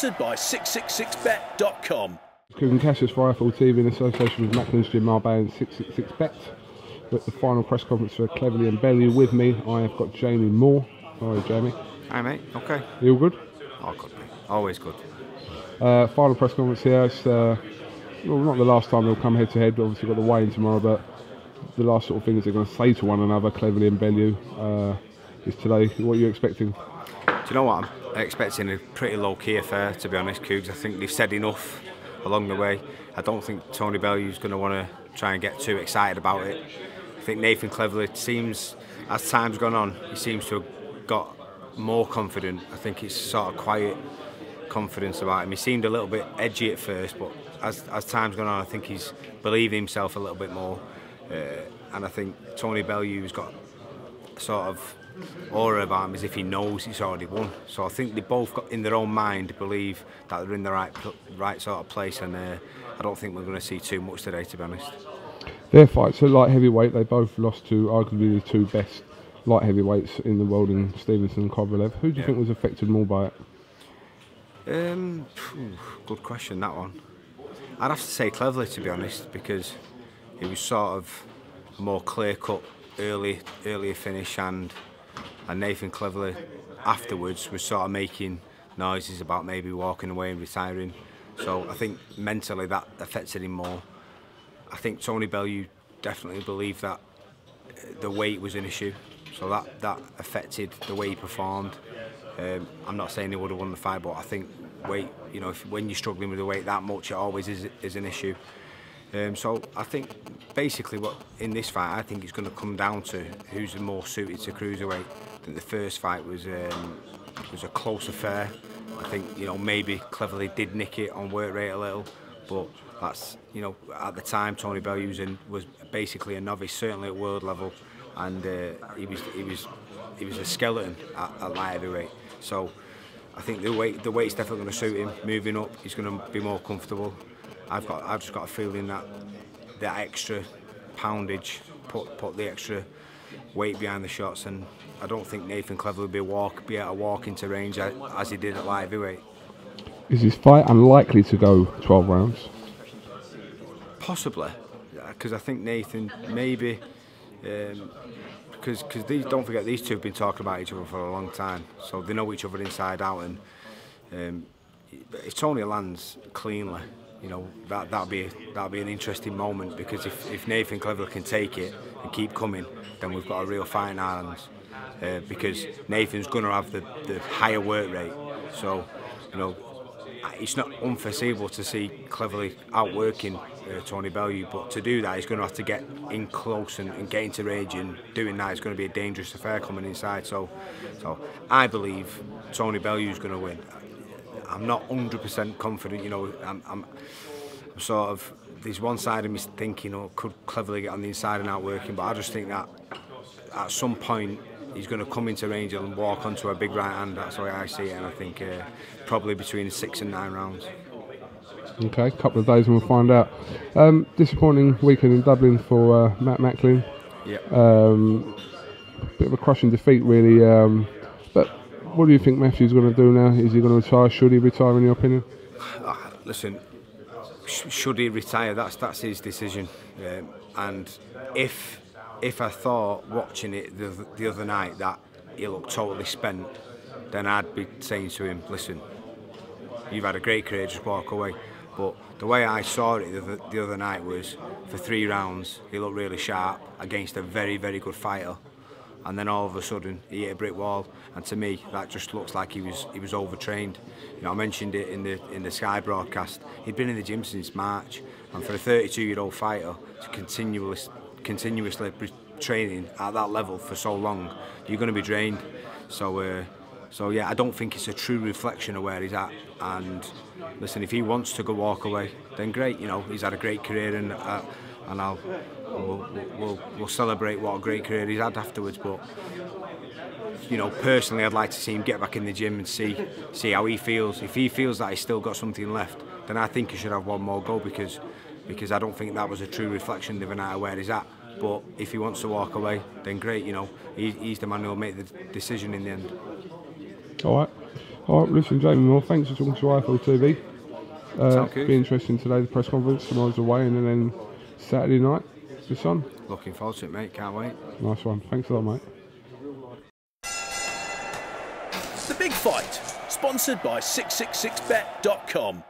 Sponsored by 666bet.com. Kevin Cassius for IFL TV in association with Macklin's Gym Marbella and 666bet. We're at the final press conference for Cleverly and Bellew. With me, I have got Jamie Moore. How are you, Jamie? Hi, mate. Okay. You all good? Oh, good, mate. Always good. Final press conference here. It's well, not the last time they'll come head to head. Obviously, got the weigh-in tomorrow, but the last sort of things they're going to say to one another, Cleverly and Bellew, is today. What are you expecting? Do you know what? I'm expecting a pretty low-key affair, to be honest, Cougs. I think they've said enough along the way. I don't think Tony Bellew's going to want to try and get too excited about it. I think Nathan Cleverly seems, as time's gone on, he seems to have got more confident. I think it's sort of quiet confidence about him. He seemed a little bit edgy at first, but as time's gone on, I think he's believing himself a little bit more. And I think Tony Bellew's got sort of aura about him as if he knows he's already won. So I think they both got in their own mind believe that they're in the right sort of place, and I don't think we're going to see too much today, to be honest. Their fights at light heavyweight, they both lost to arguably the two best light heavyweights in the world in Stevenson and Kovalev. Who do you think was affected more by it? Good question, that one. I'd have to say Cleverly, to be honest, because it was sort of a more clear-cut earlier finish, and Nathan Cleverly afterwards was sort of making noises about maybe walking away and retiring. So I think mentally that affected him more. I think Tony Bellew definitely believed that the weight was an issue, so that affected the way he performed. I'm not saying he would have won the fight, but I think weight, you know, when you're struggling with the weight that much, it always is an issue. So I think basically what in this fight, I think it's going to come down to who's more suited to cruiserweight. I think the first fight was a close affair. I think, you know, maybe Cleverly did nick it on work rate a little, but that's, you know, at the time Tony Bellew was basically a novice, certainly at world level, and he was a skeleton at light heavyweight. So I think the weight's definitely going to suit him. Moving up, he's going to be more comfortable. I've just got a feeling that that extra poundage put the extra weight behind the shots, and I don't think Nathan Cleverly will be able to walk into range as he did at light heavyweight. Is this fight unlikely to go 12 rounds? Possibly, because I think Nathan maybe, because don't forget, these two have been talking about each other for a long time, so they know each other inside out, and if Tony lands cleanly, you know, that'll be an interesting moment, because if Nathan Cleverly can take it and keep coming, then we've got a real fight in our hands. Because Nathan's going to have the higher work rate, so you know it's not unforeseeable to see Cleverly outworking Tony Bellew, but to do that he's going to have to get in close and get into range, and doing that is going to be a dangerous affair coming inside. So I believe Tony Bellew's going to win. I'm not 100% confident, you know. I'm sort of, there's one side of me thinking, oh, could Cleverly get on the inside and outwork him, but I just think that at some point he's going to come into range and walk onto a big right hand. That's the way I see it, and I think probably between 6 and 9 rounds. Okay, a couple of days and we'll find out. Disappointing weekend in Dublin for Matt Macklin. Yeah. Bit of a crushing defeat, really. But what do you think Matthew's going to do now? Is he going to retire? Should he retire, in your opinion? Listen, should he retire? That's his decision. And if I thought watching it the other night that he looked totally spent, then I'd be saying to him, listen, you've had a great career, just walk away. But the way I saw it the other night was, for 3 rounds, he looked really sharp against a very, very good fighter. And then all of a sudden, he hit a brick wall. And to me, that just looks like he was overtrained. You know, I mentioned it in the Sky broadcast. He'd been in the gym since March, and for a 32-year-old fighter to continuously training at that level for so long, you're going to be drained. So yeah, I don't think it's a true reflection of where he's at. And listen, if he wants to go walk away, then great. You know, he's had a great career, and we'll celebrate what a great career he's had afterwards. But you know, personally, I'd like to see him get back in the gym and see how he feels. If he feels that he's still got something left, then I think he should have one more go, because I don't think that was a true reflection the other night of where he's at. But if he wants to walk away, then great. You know, he's the man who'll make the decision in the end. All right. All right, listen, Jamie Moore, thanks for talking to IFL TV. Sound good. Be interesting today, the press conference, tomorrow's away, and then Saturday night, the Sun. Looking forward to it, mate. Can't wait. Nice one. Thanks a lot, mate. The Big Fight, sponsored by 666bet.com.